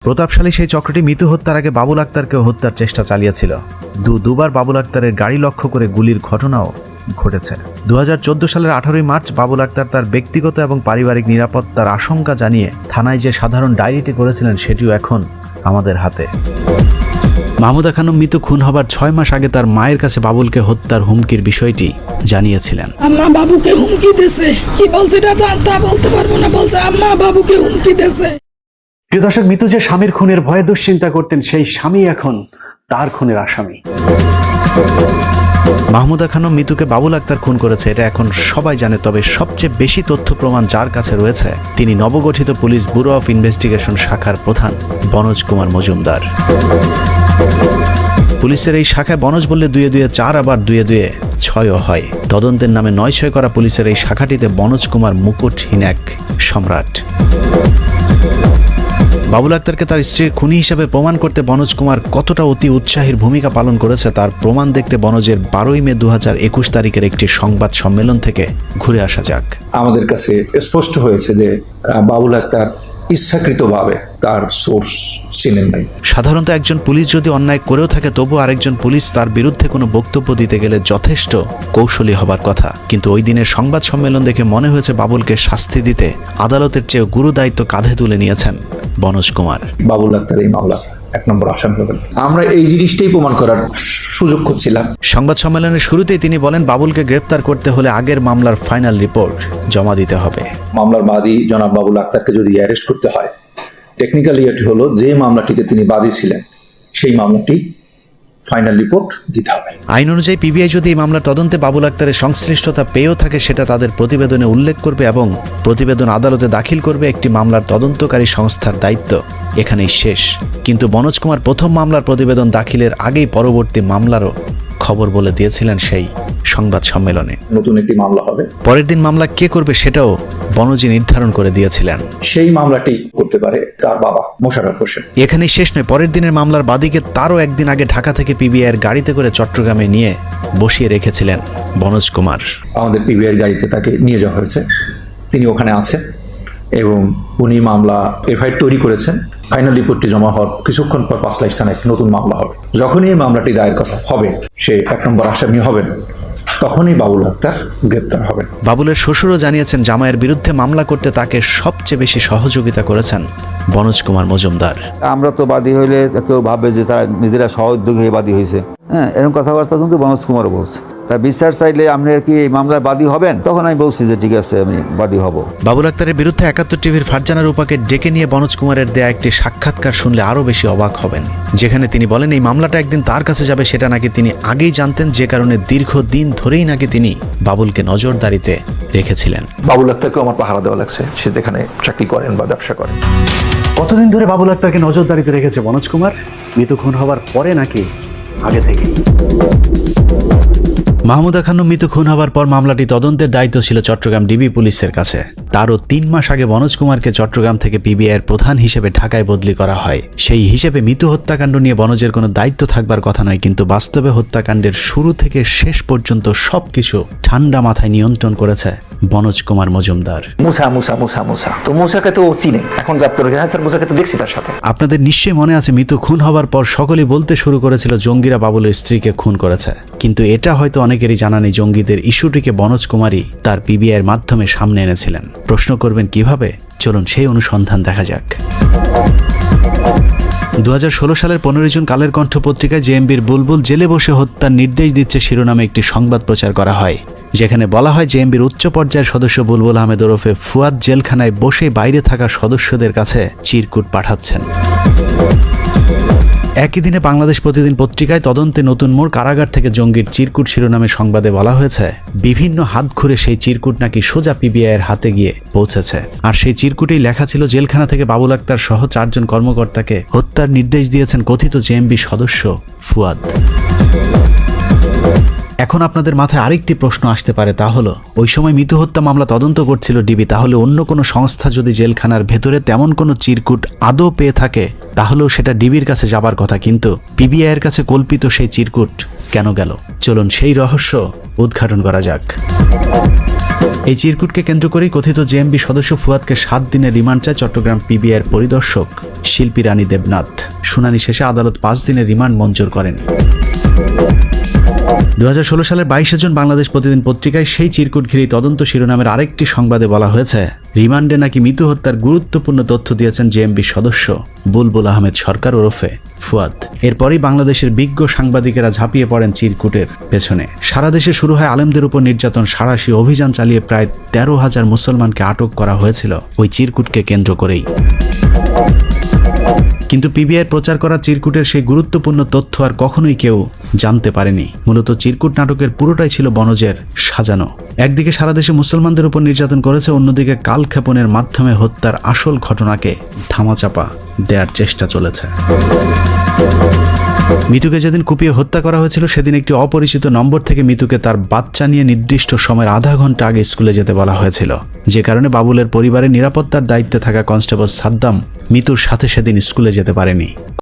প্রতাপশালী সেই চক্রটি মিতু হত্যার আগে বাবুল আক্তারকে হত্যার চেষ্টা চালিয়েছিল। দুবার বাবুল আক্তারের গাড়ি লক্ষ্য করে গুলির ঘটনাও ঘটেছে। 2014 সালের 18 মার্চ বাবুল আক্তার তার ব্যক্তিগত এবং পারিবারিক নিরাপত্তার আশঙ্কা জানিয়ে থানায় যে সাধারণ ডায়েরিটি করেছিলেন সেটিও এখন আমাদের হাতে। মাহমুদা খানম মিতু খুন হবার 6 মাস আগে তার মায়ের কাছে বাবুলকে হত্যার হুমকির বিষয়টি জানিয়েছিলেন। আম্মা বাবুকে হুমকি দিয়েছে, কি বলছে তা বলতে পারবো না, বলছে আম্মা বাবুকে হুমকি দিয়েছে। প্রিয় দর্শক, মিতু যে স্বামীর খুনের ভয়ে দুশ্চিন্তা করতেন সেই স্বামী এখন তার খুনের আসামি। মাহমুদা খানম মিতুকে বাবুল আক্তার খুন করেছে এটা এখন সবাই জানে, তবে সবচেয়ে বেশি তথ্য প্রমাণ যার কাছে রয়েছে তিনি নবগঠিত পুলিশ ব্যুরো অফ ইনভেস্টিগেশন শাখার প্রধান বনজ কুমার মজুমদার। পুলিশের এই শাখায় বনজ বললে 2-2 4, আবার 2-2 6ও হয়। তদন্তের নামে 9-6 করা পুলিশের এই শাখাটিতে বনজ কুমার মুকুটহীন এক সম্রাট। বাবুল আক্তারকে তার স্ত্রীর খুনি হিসেবে প্রমাণ করতে বনজ কুমার কতটা অতি উৎসাহীর ভূমিকা পালন করেছে তার প্রমাণ দেখতে বনজের 12 মে 2021 তারিখের একটি সংবাদ সম্মেলন থেকে ঘুরে আসা যাক। আমাদের কাছে স্পষ্ট হয়েছে যে বাবুল আক্তার ইচ্ছাকৃতভাবে তার সোর্স চিনেন নাই। সাধারণত একজন পুলিশ যদি অন্যায় করেও থাকে তবু আরেকজন পুলিশ তার বিরুদ্ধে কোনো বক্তব্য দিতে গেলে যথেষ্ট কৌশলী হবার কথা, কিন্তু ওই দিনের সংবাদ সম্মেলন দেখে মনে হয়েছে বাবুলকে শাস্তি দিতে আদালতের চেয়ে গুরু দায়িত্ব কাঁধে তুলে নিয়েছেন বনজ কুমার। বাবুল আক্তার এই মামলা 1 নম্বর আসামি হবেন। আমরা এই জিনিসটাই প্রমাণ করার সুযোগ খুঁজছিলাম। সংবাদ সম্মেলনের শুরুতেই তিনি বলেন বাবুলকে গ্রেপ্তার করতে হলে আগের মামলার ফাইনাল রিপোর্ট জমা দিতে হবে। মামলার বাদী জনাব বাবুল আক্তারকে যদি অ্যারেস্ট করতে হয়, টেকনিক্যালি এটি হলো যে মামলাটিতে তিনি বাদী ছিলেন সেই মামলাটি ফাইনাল রিপোর্ট দিতে হবে। আইন অনুযায়ী পিবিআই যদি এই মামলার তদন্তে বাবুল আক্তারের সংশ্লিষ্টতা পেয়েও থাকে সেটা তাদের প্রতিবেদনে উল্লেখ করবে এবং প্রতিবেদন আদালতে দাখিল করবে। একটি মামলার তদন্তকারী সংস্থার দায়িত্ব এখানেই শেষ। কিন্তু বনজ কুমার প্রথম মামলার প্রতিবেদন দাখিলের আগেই পরবর্তী মামলারও খবর বলে দিয়েছিলেন সেই সংবাদ সম্মেলনে। নতুন একটি মামলা হবে, পরের দিন মামলা কে করবে সেটাও বনজি নির্ধারণ করে দিয়েছিলেন। সেই মামলাটি করতে পারে তার বাবা মোশাররফ হোসেন। এখানেই শেষ নয়, পরের দিনের মামলার বাদীকে তারও একদিন আগে ঢাকা থেকে পিবিআইয়ের গাড়িতে করে চট্টগ্রামে নিয়ে বসিয়ে রেখেছিলেন বনজ কুমার। আমাদের পিবিআইয়ের গাড়িতে তাকে নিয়ে যাওয়া হয়েছে, তিনি ওখানে আছেন এবং উনি মামলা এফআইআর তৈরি করেছেন। ফাইনাল রিপোর্টটি জমা হওয়ার কিছুক্ষণ পর 5 লাখ থানায় নতুন মামলা হবে। যখনই এই মামলাটি দায়ের করা হবে, সে 1 নম্বর আসামি হবেন, তখনই বাবুল আক্তার গ্রেপ্তার হবেন। বাবুলের শ্বশুরও জানিয়েছেন জামাইয়ের বিরুদ্ধে মামলা করতে তাকে সবচেয়ে বেশি সহযোগিতা করেছেন বনজ কুমার মজুমদার। আমরা তো বাদী হইলে কেউ ভাববে যে তারা নিজেরা সহোদ্যোগী হয়ে বাদী হয়েছে, হ্যাঁ, এরকম কথাবার্তা কিন্তু বনজ কুমারও বলছে। তা বিচার চাইলে আপনি কি এই মামলার বাদী হবেন? তখন আমি বলছি যে ঠিক আছে, আমি বাদী হব। বাবুল আক্তারের বিরুদ্ধে 71 টিভির ফারজানা রূপাকে ডেকে নিয়ে বনজ কুমারের দেয়া একটি সাক্ষাৎকার শুনলে আরও বেশি অবাক হবেন, যেখানে তিনি বলেন এই মামলাটা একদিন তার কাছে যাবে সেটা নাকি তিনি আগেই জানতেন, যে কারণে দীর্ঘদিন ধরেই নাকি তিনি বাবুলকে নজরদারিতে রেখেছিলেন। বাবুল আক্তারকে আমার পাহারা দেওয়া লাগছে, সে যেখানে চাকরি করেন বা ব্যবসা করেন। কতদিন ধরে বাবুল আক্তারকে নজরদারিতে রেখেছে বনজ কুমার? মিতু খুন হবার পরে নাকি আগে থেকেই? মাহমুদা খানম মিতু খুন হবার পর মামলাটি তদন্তের দায়িত্ব ছিল চট্টগ্রাম ডিবি পুলিশের কাছে। তারও 3 মাস আগে বনজ কুমারকে চট্টগ্রাম থেকে পিবিআইয়ের প্রধান হিসেবে ঢাকায় বদলি করা হয়। সেই হিসেবে মিতু হত্যাকাণ্ড নিয়ে বনজের কোনো দায়িত্ব থাকবার কথা নয়, কিন্তু বাস্তবে হত্যাকাণ্ডের শুরু থেকে শেষ পর্যন্ত সবকিছু ঠান্ডা মাথায় নিয়ন্ত্রণ করেছে বনজ কুমার মজুমদার। তো মুসাকে তো চিনে, এখন জাপ্তর স্যার মুসাকে তো দেখছি তার সাথে। আপনাদের নিশ্চয়ই মনে আছে মিতু খুন হবার পর সকলেই বলতে শুরু করেছিল জঙ্গিরা বাবুলের স্ত্রীকে খুন করেছে, কিন্তু এটা হয়তো অনেকেরই জানা নেই জঙ্গিদের ইস্যুটিকে বনজ কুমারই তার পিবিআইয়ের মাধ্যমে সামনে এনেছিলেন। প্রশ্ন করবেন কিভাবে? চলুন সেই অনুসন্ধান দেখা যাক। 2016 সালের 15 জুন কালের কণ্ঠ পত্রিকায় জেএমবির বুলবুল জেলে বসে হত্যার নির্দেশ দিচ্ছে শিরোনামে একটি সংবাদ প্রচার করা হয়, যেখানে বলা হয় জেএমবির উচ্চ পর্যায়ের সদস্য বুলবুল আহমেদ ওরফে ফুয়াদ জেলখানায় বসে বাইরে থাকা সদস্যদের কাছে চিরকুট পাঠাচ্ছেন। একই দিনে বাংলাদেশ প্রতিদিন পত্রিকায় তদন্তে নতুন মোড়, কারাগার থেকে জঙ্গির চিরকুট শিরোনামে সংবাদে বলা হয়েছে বিভিন্ন হাত ঘুরে সেই চিরকুট নাকি সোজা পিবিআইয়ের হাতে গিয়ে পৌঁছেছে। আর সেই চিরকুটেই লেখা ছিল জেলখানা থেকে বাবুল আক্তার সহ 4 জন কর্মকর্তাকে হত্যার নির্দেশ দিয়েছেন কথিত জেএমবি সদস্য ফুয়াদ। এখন আপনাদের মাথায় আরেকটি প্রশ্ন আসতে পারে, তা হলো ওই সময় মিতু হত্যা মামলা তদন্ত করছিল ডিবি, তাহলে অন্য কোনো সংস্থা যদি জেলখানার ভেতরে তেমন কোনো চিরকুট আদৌ পেয়ে থাকে তাহলেও সেটা ডিবির কাছে যাবার কথা, কিন্তু পিবিআই এর কাছে কল্পিত সেই চিরকুট কেন গেল? চলুন সেই রহস্য উদ্ঘাটন করা যাক। এই চিরকুটকে কেন্দ্র করেই কথিত জেএমবি সদস্য ফুয়াদকে 7 দিনের রিমান্ড চায় চট্টগ্রাম পিবিআইয়ের পরিদর্শক শিল্পী রানী দেবনাথ। শুনানি শেষে আদালত 5 দিনের রিমান্ড মঞ্জুর করেন। 2016 সালের 22 জুন বাংলাদেশ প্রতিদিন পত্রিকায় সেই চিরকুট ঘিরেই তদন্ত শিরোনামের আরেকটি সংবাদে বলা হয়েছে, রিমান্ডে নাকি মিতু হত্যার গুরুত্বপূর্ণ তথ্য দিয়েছেন জেএমবি সদস্য বুলবুল আহমেদ সরকার ওরফে ফুয়াদ। এরপরই বাংলাদেশের বিজ্ঞ সাংবাদিকেরা ঝাঁপিয়ে পড়েন চিরকুটের পেছনে। সারা দেশে শুরু হয় আলেমদের উপর নির্যাতন, সাঁড়াশি অভিযান চালিয়ে প্রায় 13,000 মুসলমানকে আটক করা হয়েছিল ওই চিরকুটকে কেন্দ্র করেই। কিন্তু পিবিআইয়ের প্রচার করা চিরকুটের সেই গুরুত্বপূর্ণ তথ্য আর কখনোই কেউ জানতে পারেনি। মূলত চিরকুট নাটকের পুরোটাই ছিল বনজের সাজানো। একদিকে সারা দেশে মুসলমানদের উপর নির্যাতন করেছে, অন্যদিকে কালক্ষেপণের মাধ্যমে হত্যার আসল ঘটনাকে ধামাচাপা দেওয়ার চেষ্টা চলেছে। মিতুকে যেদিন কুপিয়ে হত্যা করা হয়েছিল সেদিন একটি অপরিচিত নম্বর থেকে মিতুকে তার বাচ্চা নিয়ে নির্দিষ্ট সময়ের আধা ঘন্টা আগে স্কুলে যেতে বলা হয়েছিল, যে কারণে বাবুলের পরিবারের নিরাপত্তার দায়িত্বে থাকা কনস্টেবল সাদ্দাম মিতুর সাথে সেদিন স্কুলে যেতে পারেনি।